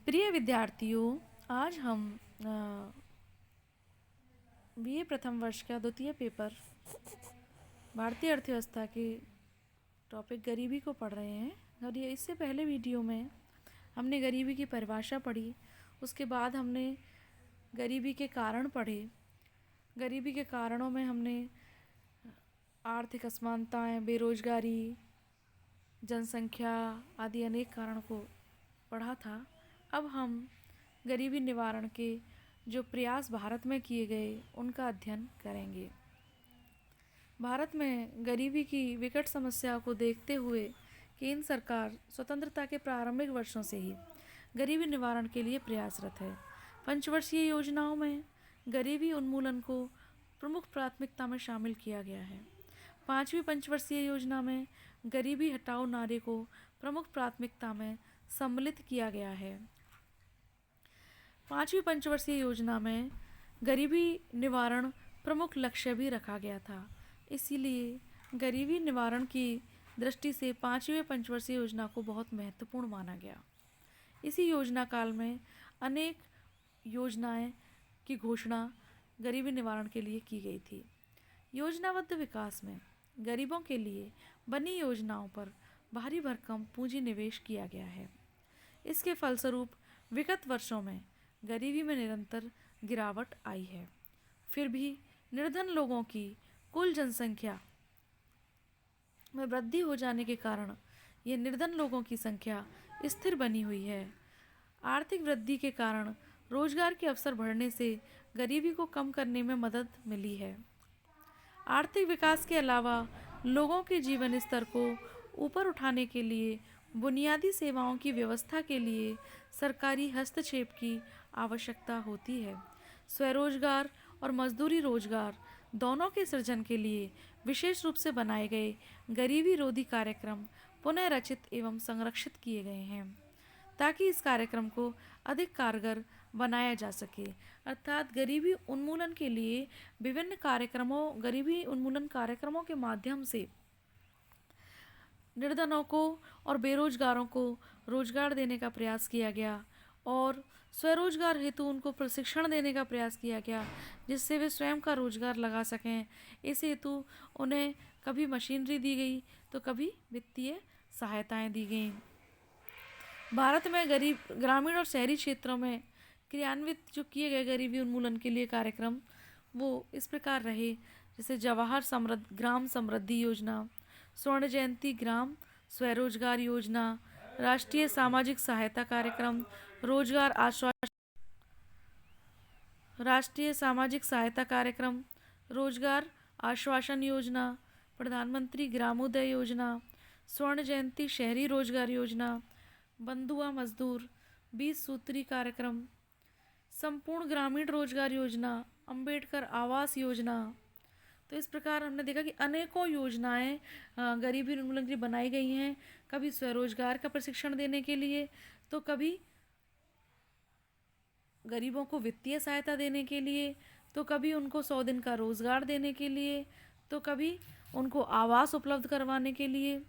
प्रिय विद्यार्थियों, आज हम बीए प्रथम वर्ष का द्वितीय पेपर भारतीय अर्थव्यवस्था के टॉपिक गरीबी को पढ़ रहे हैं। और ये इससे पहले वीडियो में हमने गरीबी की परिभाषा पढ़ी, उसके बाद हमने गरीबी के कारण पढ़े। गरीबी के कारणों में हमने आर्थिक असमानताएं, बेरोजगारी, जनसंख्या आदि अनेक कारणों को पढ़ा था। अब हम गरीबी निवारण के जो प्रयास भारत में किए गए उनका अध्ययन करेंगे। भारत में गरीबी की विकट समस्या को देखते हुए केंद्र सरकार स्वतंत्रता के प्रारंभिक वर्षों से ही गरीबी निवारण के लिए प्रयासरत है। पंचवर्षीय योजनाओं में गरीबी उन्मूलन को प्रमुख प्राथमिकता में शामिल किया गया है। पांचवी पंचवर्षीय योजना में गरीबी हटाओ नारे को प्रमुख प्राथमिकता में सम्मिलित किया गया है। पांचवी पंचवर्षीय योजना में गरीबी निवारण प्रमुख लक्ष्य भी रखा गया था। इसीलिए गरीबी निवारण की दृष्टि से पांचवी पंचवर्षीय योजना को बहुत महत्वपूर्ण माना गया। इसी योजना काल में अनेक योजनाएं की घोषणा गरीबी निवारण के लिए की गई थी। योजनाबद्ध विकास में गरीबों के लिए बनी योजनाओं पर भारी भरकम पूंजी निवेश किया गया है। इसके फलस्वरूप विगत वर्षों में गरीबी में निरंतर गिरावट आई है। फिर भी निर्धन लोगों की कुल जनसंख्या में वृद्धि हो जाने के कारण यह निर्धन लोगों की संख्या स्थिर बनी हुई है। आर्थिक वृद्धि के कारण रोजगार के अवसर बढ़ने से गरीबी को कम करने में मदद मिली है। आर्थिक विकास के अलावा लोगों के जीवन स्तर को ऊपर उठाने के लिए बुनियादी सेवाओं की व्यवस्था के लिए सरकारी हस्तक्षेप की आवश्यकता होती है। स्वरोजगार और मजदूरी रोजगार दोनों के सृजन के लिए विशेष रूप से बनाए गए गरीबी रोधी कार्यक्रम पुनः रचित एवं संरक्षित किए गए हैं ताकि इस कार्यक्रम को अधिक कारगर बनाया जा सके। अर्थात गरीबी उन्मूलन के लिए विभिन्न गरीबी उन्मूलन कार्यक्रमों के माध्यम से निर्धनों को और बेरोजगारों को रोजगार देने का प्रयास किया गया और स्वरोजगार हेतु उनको प्रशिक्षण देने का प्रयास किया गया जिससे वे स्वयं का रोजगार लगा सकें। इस हेतु उन्हें कभी मशीनरी दी गई तो कभी वित्तीय सहायताएं दी गई। भारत में ग्रामीण और शहरी क्षेत्रों में क्रियान्वित जो किए गए गरीबी उन्मूलन के लिए कार्यक्रम वो इस प्रकार रहे, जैसे जवाहर ग्राम समृद्धि योजना, स्वर्ण जयंती ग्राम स्वरोजगार योजना, राष्ट्रीय सामाजिक सहायता कार्यक्रम, राष्ट्रीय सामाजिक सहायता कार्यक्रम, रोजगार आश्वासन योजना, प्रधानमंत्री ग्रामोदय योजना, स्वर्ण जयंती शहरी रोजगार योजना, बंधुआ मजदूर, 20 सूत्री कार्यक्रम, संपूर्ण ग्रामीण रोजगार योजना, अंबेडकर आवास योजना। तो इस प्रकार हमने देखा कि अनेकों योजनाएं गरीबी उन्मूलन के लिए बनाई गई हैं, कभी स्वरोजगार का प्रशिक्षण देने के लिए, तो कभी गरीबों को वित्तीय सहायता देने के लिए, तो कभी उनको 100 दिन का रोजगार देने के लिए, तो कभी उनको आवास उपलब्ध करवाने के लिए।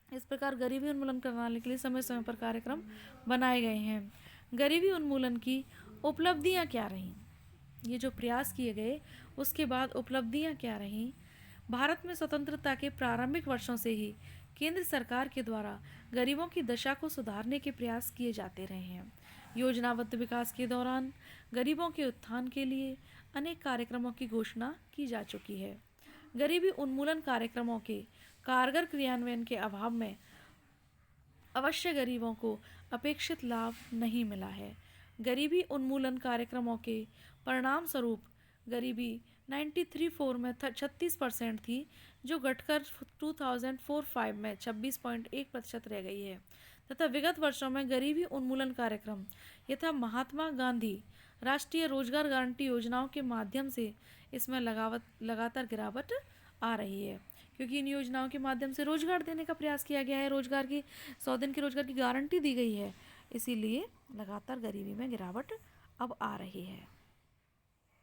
इस प्रकार गरीबी उन्मूलन करवाने के लिए समय समय पर कार्यक्रम बनाए गए हैं। गरीबी उन्मूलन की उपलब्धियां क्या रहीं, ये जो प्रयास किए गए उसके बाद उपलब्धियां क्या रहीं। भारत में स्वतंत्रता के प्रारंभिक वर्षों से ही केंद्र सरकार के द्वारा गरीबों की दशा को सुधारने के प्रयास किए जाते रहे हैं। योजनाबद्ध विकास के दौरान गरीबों के उत्थान के लिए अनेक कार्यक्रमों की घोषणा की जा चुकी है। गरीबी उन्मूलन कार्यक्रमों के कारगर क्रियान्वयन के अभाव में अवश्य गरीबों को अपेक्षित लाभ नहीं मिला है। गरीबी उन्मूलन कार्यक्रमों के परिणाम स्वरूप गरीबी 1934 में 36% थी, जो घटकर 2004-05 में 26.1% रह गई है तथा विगत वर्षों में गरीबी उन्मूलन कार्यक्रम यथा महात्मा गांधी राष्ट्रीय रोजगार गारंटी योजनाओं के माध्यम से इसमें लगातार गिरावट आ रही है, क्योंकि इन योजनाओं के माध्यम से रोजगार देने का प्रयास किया गया है, रोजगार की 100 दिन की रोजगार की गारंटी दी गई है, इसीलिए लगातार गरीबी में गिरावट अब आ रही है।